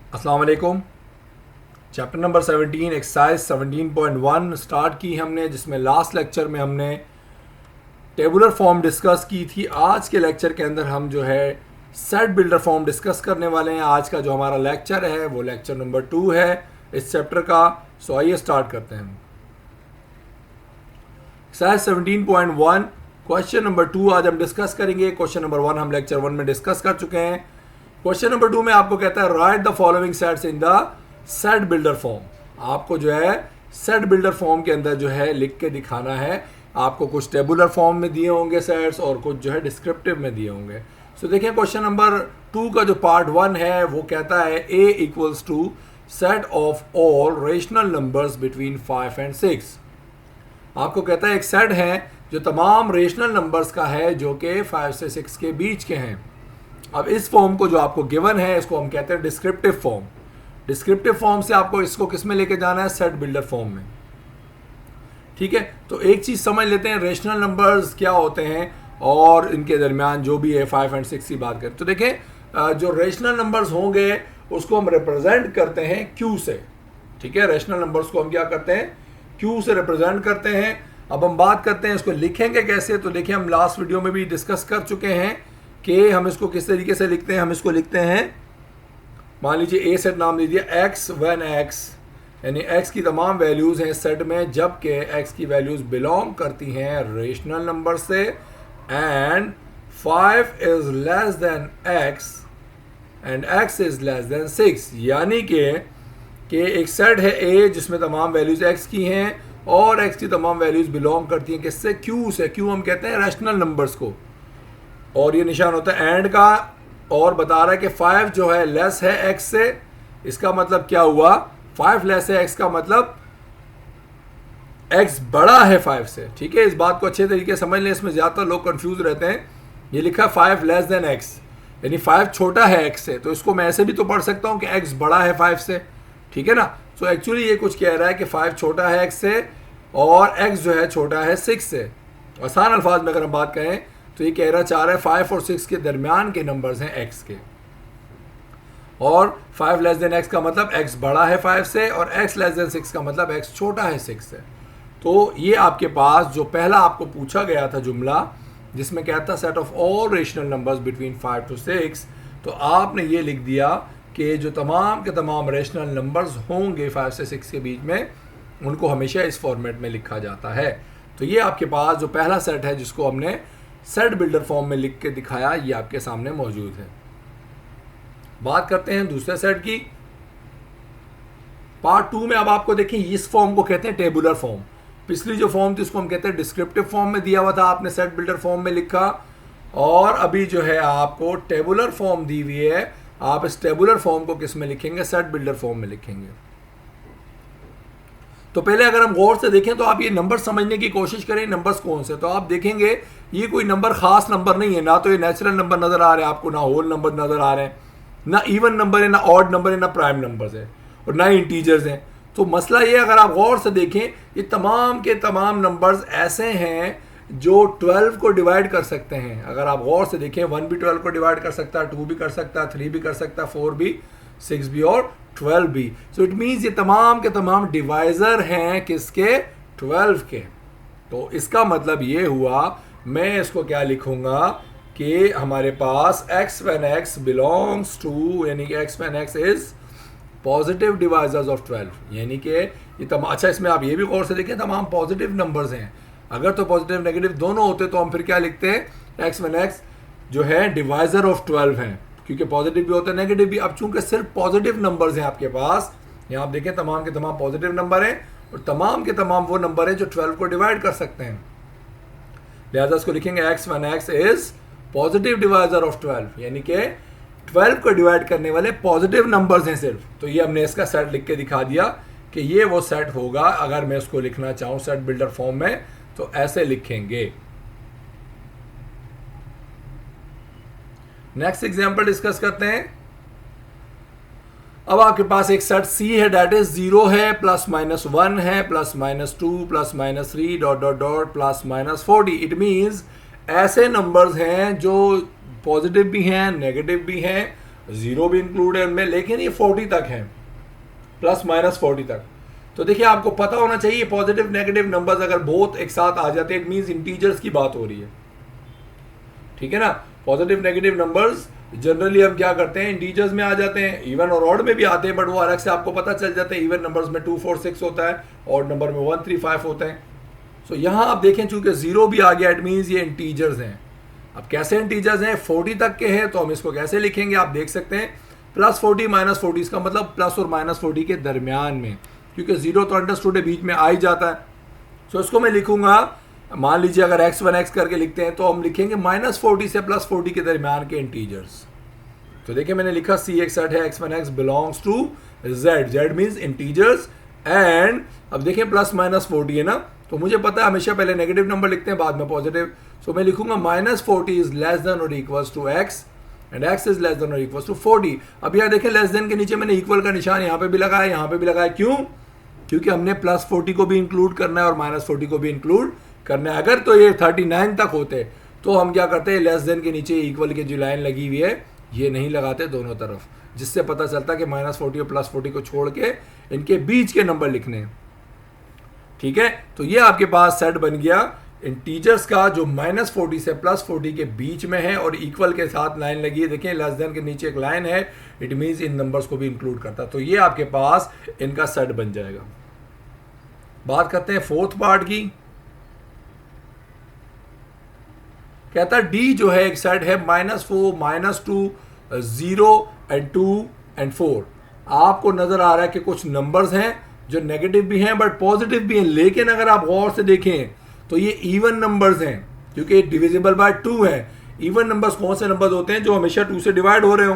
अस्सलाम वालेकुम। Chapter number 17 exercise 17.1 start की हमने, जिसमें लास्ट लेक्चर में हमने टेबुलर फॉर्म डिस्कस की थी। आज के लेक्चर के अंदर हम जो है सेट बिल्डर फॉर्म डिस्कस करने वाले हैं। आज का जो हमारा लेक्चर है वो लेक्चर नंबर 2 है इस चैप्टर का। सो आइए स्टार्ट करते हैं। एक्सरसाइज 17.1 क्वेश्चन नंबर 2 आज हम डिस्कस करेंगे। क्वेश्चन नंबर 1 हम लेक्चर 1 में डिस्कस कर चुके हैं। क्वेश्चन नंबर 2 में आपको कहता है right the following sets in the set builder form. आपको जो है सेट बिल्डर फॉर्म के अंदर जो है लिख के दिखाना है। आपको कुछ टेबुलर फॉर्म में दिए होंगे सेट्स और कुछ जो है डिस्क्रिप्टिव में दिए होंगे। सो देखिए क्वेश्चन नंबर 2 का जो पार्ट 1 है वो कहता है a equals to set of all rational numbers between 5 and 6। आपको कहता है एक सेट है जो तमाम रेशनल नंबर्स का है जो कि 5 से 6 के बीच के हैं। अब इस फॉर्म को जो आपको गिवन है इसको हम कहते हैं डिस्क्रिप्टिव फॉर्म। डिस्क्रिप्टिव फॉर्म से आपको इसको किस में लेके जाना है? सेट बिल्डर फॉर्म में। ठीक है, तो एक चीज समझ लेते हैं रेशनल नंबर्स क्या होते हैं और इनके दरमियान जो भी है 5 एंड 6 की बात करें तो देखें जो रेशनल नंबर्स होंगे उसको हम रिप्रेजेंट करते हैं क्यू से। ठीक है, रेशनल नंबर्स को हम क्या करते हैं? क्यू से रिप्रेजेंट करते हैं। अब हम बात करते हैं इसको लिखेंगे कैसे। तो देखिए हम लास्ट वीडियो में भी डिस्कस कर चुके हैं कि हम इसको किस तरीके से लिखते हैं। हम इसको लिखते हैं, मान लीजिए ए सेट नाम लीजिए एक्स वन एक्स, यानी एक्स की तमाम वैल्यूज़ हैं सेट में, जबकि एक्स की वैल्यूज़ बिलोंग करती हैं रेशनल नंबर से। And 5 is less than x and x is less than 6, यानी कि एक सेट है ए जिसमें तमाम वैल्यूज़ एक्स की हैं और एक्स की तमाम वैल्यूज़ बिलोंग करती हैं किससे? क्यू से। क्यू हम कहते हैं रेशनल नंबर्स को, और ये निशान होता है एंड का, और बता रहा है कि 5 जो है लेस है एक्स से। इसका मतलब क्या हुआ? 5 लेस है एक्स का मतलब एक्स बड़ा है 5 से। ठीक है, इस बात को अच्छे तरीके से समझ लें, इसमें ज़्यादातर लोग कंफ्यूज रहते हैं। ये लिखा है 5 लेस देन एक्स, यानी 5 छोटा है एक्स से, तो इसको मैं ऐसे भी तो पढ़ सकता हूँ कि एक्स बड़ा है 5 से। ठीक है ना। सो एक्चुअली ये कुछ कह रहा है कि 5 छोटा है एक्स से और एक्स जो है छोटा है 6 से। आसान अल्फाज में अगर हम बात करें तो ये कह रहा चाह रहा है 5 और 6 के दरमियान के नंबर्स हैं एक्स के, और 5 लेस देन एक्स का मतलब एक्स बड़ा है 5 से, और एक्स लेस देन 6 का मतलब एक्स छोटा है 6 से। तो ये आपके पास जो पहला आपको पूछा गया था जुमला जिसमें कहता set of all rational numbers between 5 to 6, तो आपने ये लिख दिया कि जो तमाम के तमाम रेशनल नंबर्स होंगे 5 से 6 के बीच में उनको हमेशा इस फॉर्मेट में लिखा जाता है। तो ये आपके पास जो पहला सेट है जिसको हमने सेट बिल्डर फॉर्म में लिख के दिखाया, ये आपके सामने मौजूद है। बात करते हैं दूसरे सेट की। पार्ट 2 में अब आपको देखिए इस फॉर्म को कहते हैं टेबुलर फॉर्म। पिछली जो फॉर्म थी उसको हम कहते हैं डिस्क्रिप्टिव फॉर्म में दिया हुआ था, आपने सेट बिल्डर फॉर्म में लिखा, और अभी जो है आपको टेबुलर फॉर्म दी हुई है। आप इस टेबुलर फॉर्म को किस में लिखेंगे? सेट बिल्डर फॉर्म में लिखेंगे। तो पहले अगर हम गौर से देखें तो आप ये नंबर समझने की कोशिश करें, नंबर्स कौन से। तो आप देखेंगे ये कोई नंबर खास नंबर नहीं है, ना तो ये नेचुरल नंबर नजर आ रहे हैं आपको, ना होल नंबर नजर आ रहे हैं, ना इवन नंबर है, ना ऑड नंबर है, ना प्राइम नंबर्स है, और ना ही इंटीजर्स हैं। तो मसला ये, अगर आप गौर से देखें ये तमाम के तमाम नंबर्स ऐसे हैं जो 12 को डिवाइड कर सकते हैं। अगर आप गौर से देखें 1 भी 12 को डिवाइड कर सकता है, 2 भी कर सकता है, 3 भी कर सकता है, 4 भी, 6 भी और 12 भी। सो इट मीन्स ये तमाम के तमाम डिवाइजर हैं किसके? 12 के। तो इसका मतलब ये हुआ, मैं इसको क्या लिखूंगा कि हमारे पास x when x belongs to, यानी कि x when x is positive divisors of 12, यानी कि ये तमाम, अच्छा इसमें आप ये भी गौर से देखें तमाम पॉजिटिव नंबर्स हैं। अगर तो पॉजिटिव नेगेटिव दोनों होते तो हम फिर क्या लिखते हैं? x when x जो है डिवाइजर ऑफ 12 हैं, क्योंकि पॉजिटिव भी होता है नेगेटिव भी। अब चूंकि सिर्फ पॉजिटिव नंबर्स हैं आपके पास, यहाँ आप देखें तमाम के तमाम पॉजिटिव नंबर हैं, और तमाम के तमाम वो नंबर हैं जो 12 को डिवाइड कर सकते हैं। लिहाजा इसको लिखेंगे x when x is positive divisor of 12, यानी कि 12 को डिवाइड करने वाले पॉजिटिव नंबर्स हैं सिर्फ। तो ये हमने इसका सेट लिख के दिखा दिया कि ये वो सेट होगा। अगर मैं इसको लिखना चाहूँ सेट बिल्डर फॉर्म में तो ऐसे लिखेंगे। नेक्स्ट एग्जांपल डिस्कस करते हैं। अब आपके पास एक सेट C है, डेट इज 0 है, प्लस माइनस 1 है, plus minus 2, plus minus 3, dot dot dot, plus minus 40। It means ऐसे नंबर्स हैं जो पॉजिटिव भी हैं, नेगेटिव भी हैं, जीरो भी इंक्लूड है उनमें, लेकिन ये 40 तक है, प्लस माइनस 40 तक। तो देखिए आपको पता होना चाहिए पॉजिटिव नेगेटिव नंबर्स अगर बोथ एक साथ आ जाते हैं इट मींस इंटीजर्स की बात हो रही है, ठीक है ना। पॉजिटिव नेगेटिव नंबर्स जनरली हम क्या करते हैं इंटीजर्स में आ जाते हैं, इवन और ऑड में भी आते हैं, बट वो अलग से आपको पता चल जाता है। इवन नंबर्स में 2 4 6 होता है, ऑड नंबर में 1 3 5 होते हैं। सो यहाँ आप देखें चूंकि जीरो भी आ गया इट मींस ये इंटीजर्स हैं। अब कैसे इंटीजर्स हैं, 40 तक के हैं, तो हम इसको कैसे लिखेंगे आप देख सकते हैं प्लस 40 माइनस 40, इसका मतलब प्लस और माइनस 40 के दरमियान में, क्योंकि जीरो तो अंडरस्टूड है बीच में आ ही जाता है। सो इसको मैं लिखूंगा, मान लीजिए अगर x1 करके लिखते हैं तो हम लिखेंगे माइनस 40 से प्लस 40 के दरमियान के इंटीजर्स। तो देखिए मैंने लिखा C एक सेट है, x1 belongs to z, z means integers, and अब देखें प्लस माइनस 40 है ना, तो मुझे पता है हमेशा पहले नेगेटिव नंबर लिखते हैं बाद में पॉजिटिव। सो मैं लिखूंगा माइनस 40 इज लेस देन और equals to x and x is less than और इक्वल्स टू 40। अब यहाँ देखें लेस देन के नीचे मैंने इक्वल का निशान यहाँ पे भी लगाया, यहाँ पे भी लगाया, क्यों? क्योंकि हमने प्लस 40 को भी इंक्लूड करना है और माइनस 40 को भी इंक्लूड करना है। अगर तो ये 39 तक होते तो हम क्या करते हैं, लेस देन के नीचे इक्वल की जो लाइन लगी हुई है ये नहीं लगाते दोनों तरफ, जिससे पता चलता कि माइनस 40 और प्लस 40 को छोड़ के इनके बीच के नंबर लिखने हैं, ठीक है। तो ये आपके पास सेट बन गया इंटीजर्स का जो माइनस 40 से प्लस 40 के बीच में है और इक्वल के साथ लाइन लगी है। देखें लेस देन के नीचे एक लाइन है, इट मींस इन नंबर्स को भी इंक्लूड करता है। तो ये आपके पास इनका सेट बन जाएगा। बात करते हैं फोर्थ पार्ट की। कहता है डी जो है एक सेट है -4 -2 0 एंड 2 एंड 4। आपको नजर आ रहा है कि कुछ नंबर्स हैं जो नेगेटिव भी हैं बट पॉजिटिव भी हैं, लेकिन अगर आप गौर से देखें तो ये इवन नंबर्स हैं क्योंकि डिविजिबल बाय 2 है। इवन नंबर्स कौन से नंबर्स होते हैं जो हमेशा 2 से डिवाइड हो रहे हो।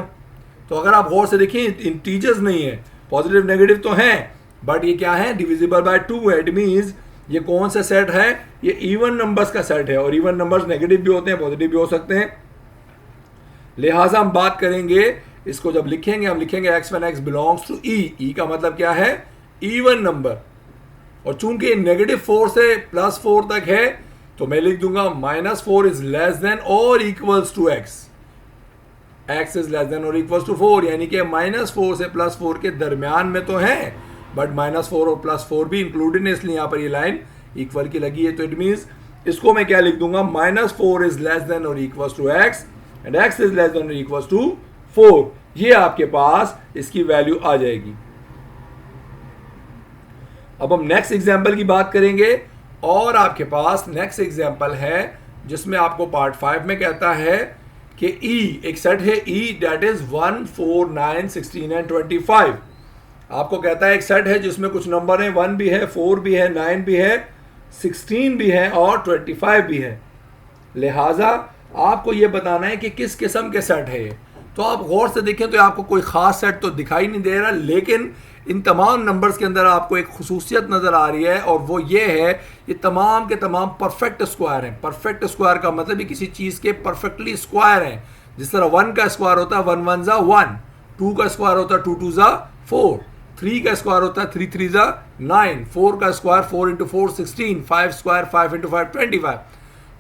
तो अगर आप गौर से देखें इंटीजर्स नहीं है, पॉजिटिव नेगेटिव तो हैं बट ये क्या है, डिविजिबल बाय 2 है। इट मींस ये कौन सा सेट है, ये इवन नंबर्स का सेट है और इवन नंबर्स नेगेटिव भी होते हैं पॉजिटिव भी हो सकते हैं। लिहाजा हम बात करेंगे इसको जब लिखेंगे हम लिखेंगे x1 बिलोंग्स टू ई का मतलब क्या है, इवन नंबर। और चूंकि नेगेटिव 4 से प्लस 4 तक है तो मैं लिख दूंगा -4 इज लेस देन और equals to x is less than और इक्वल्स टू 4, यानी कि -4 से +4 के दरमियान में तो है बट -4 और +4 भी इंक्लूडेड है, इसलिए यहां पर ये लाइन इक्वल की लगी है। तो इट मींस इसको मैं क्या लिख दूंगा, -4 इज लेस देन और equals to x and x is less than और इक्वल्स टू 4। ये आपके पास इसकी वैल्यू आ जाएगी। अब हम नेक्स्ट एग्जांपल की बात करेंगे और आपके पास नेक्स्ट एग्जांपल है जिसमें आपको पार्ट 5 में कहता है कि E एक सेट है E दैट इज 1 4 9 16 एंड 25। आपको कहता है एक सेट है जिसमें कुछ नंबर हैं, 1 भी है 4 भी है 9 भी है 16 भी है और 25 भी है। लिहाजा आपको यह बताना है कि किस किस्म के सेट है ये। तो आप गौर से देखें तो आपको कोई खास सेट तो दिखाई नहीं दे रहा, लेकिन इन तमाम नंबर्स के अंदर आपको एक खुसूसियत नज़र आ रही है और वो ये है ये तमाम के तमाम परफेक्ट स्क्वायर हैं। परफेक्ट स्क्वायर का मतलब ये किसी चीज़ के परफेक्टली स्क्वायर हैं। जिस तरह 1 का स्क्वायर होता है 1 1 ज़ा 1, 2 का स्क्वायर होता है 2 2 ज़ा 4, 3 का स्क्वायर होता है 3 3 ज़ा 9, 4 का स्क्वायर 4 इंटू 4 16, 5 स्क्वायर 5 इंटू 5 25।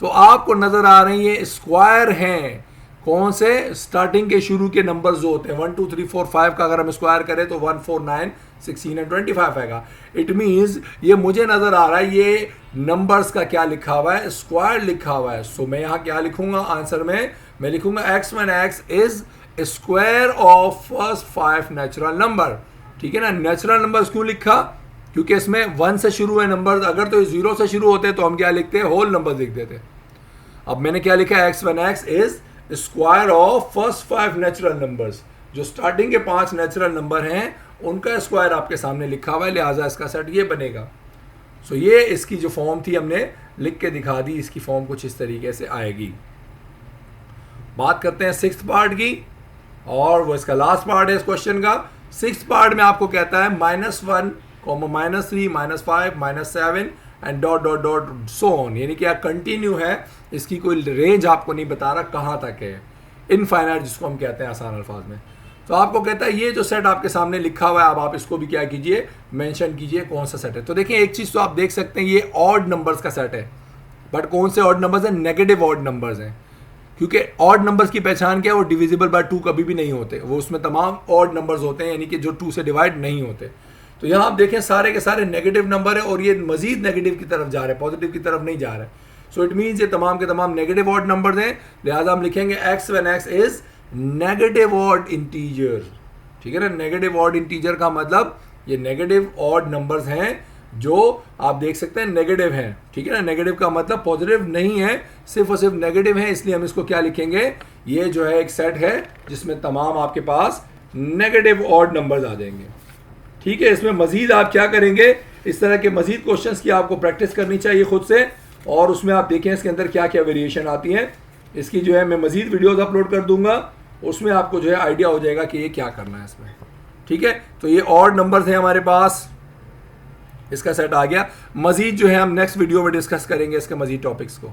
तो आपको नज़र आ रही है स्क्वायर हैं कौन से, स्टार्टिंग के शुरू के नंबर जो होते हैं 1 2 3 4 5 का अगर हम स्क्वायर करें तो 1 4 9 16 एंड 25 आएगा। इट मींस ये मुझे नजर आ रहा है ये नंबर्स का क्या लिखा हुआ है, स्क्वायर लिखा हुआ है। सो मैं यहाँ क्या लिखूंगा आंसर में, मैं लिखूंगा x1 is square of first 5 natural number. ठीक है ना, नेचुरल नंबर क्यों लिखा, क्योंकि इसमें 1 से शुरू है नंबर, अगर तो 0 से शुरू होते तो हम क्या लिखते हैं, होल नंबर लिख देते। अब मैंने क्या लिखा, x1 is square of first 5 natural numbers, जो स्टार्टिंग के 5 नेचुरल नंबर हैं उनका स्क्वायर आपके सामने लिखा हुआ है, लिहाजा इसका सेट ये बनेगा। सो ये इसकी जो फॉर्म थी हमने लिख के दिखा दी, इसकी फॉर्म कुछ इस तरीके से आएगी। बात करते हैं 6th पार्ट की और वो इसका लास्ट पार्ट है इस क्वेश्चन का। 6th पार्ट में आपको कहता है -1, -3, -5, -7 and dot dot dot so on, यानी कि कंटिन्यू है, इसकी कोई रेंज आपको नहीं बता रहा कहाँ तक है, इनफाइनाइट जिसको हम कहते हैं आसान अल्फाज में। तो आपको कहता है ये जो सेट आपके सामने लिखा हुआ है, अब आप इसको भी क्या कीजिए, मेंशन कीजिए कौन सा सेट है। तो देखिए एक चीज़ तो आप देख सकते हैं ये ऑड नंबर्स का सेट है, बट कौन से ऑड नंबर्स हैं, नेगेटिव ऑड नंबर्स हैं, क्योंकि ऑड नंबर्स की पहचान क्या है, वो डिविजिबल बाय 2 कभी भी नहीं होते, वो उसमें तमाम ऑड नंबर्स होते हैं, यानी कि जो 2 से डिवाइड नहीं होते। तो यहाँ आप देखें सारे के सारे नेगेटिव नंबर है और ये मजीद नेगेटिव की तरफ जा रहे हैं, पॉजिटिव की तरफ नहीं जा रहे। सो इट मीन्स ये तमाम के तमाम नेगेटिव ऑड नंबर्स हैं, लिहाजा हम लिखेंगे x when x is negative odd integer. ठीक है ना, नेगेटिव ऑड इंटीजर का मतलब ये नेगेटिव ऑड नंबर्स हैं जो आप देख सकते हैं नेगेटिव हैं। ठीक है ना, नेगेटिव का मतलब पॉजिटिव नहीं है, सिर्फ और सिर्फ नेगेटिव है, इसलिए हम इसको क्या लिखेंगे, ये जो है एक सेट है जिसमें तमाम आपके पास नेगेटिव ऑड नंबर्स आ जाएंगे। ठीक है, इसमें मजीद आप क्या करेंगे, इस तरह के मजीद क्वेश्चंस की आपको प्रैक्टिस करनी चाहिए खुद से, और उसमें आप देखें इसके अंदर क्या क्या वेरिएशन आती हैं। इसकी जो है मैं मजीद वीडियोस अपलोड कर दूंगा, उसमें आपको जो है आइडिया हो जाएगा कि ये क्या करना है इसमें। ठीक है, तो ये ऑड नंबर्स हैं हमारे पास, इसका सेट आ गया। मजीद जो है हम नेक्स्ट वीडियो में डिस्कस करेंगे इसके मजीद टॉपिक्स को।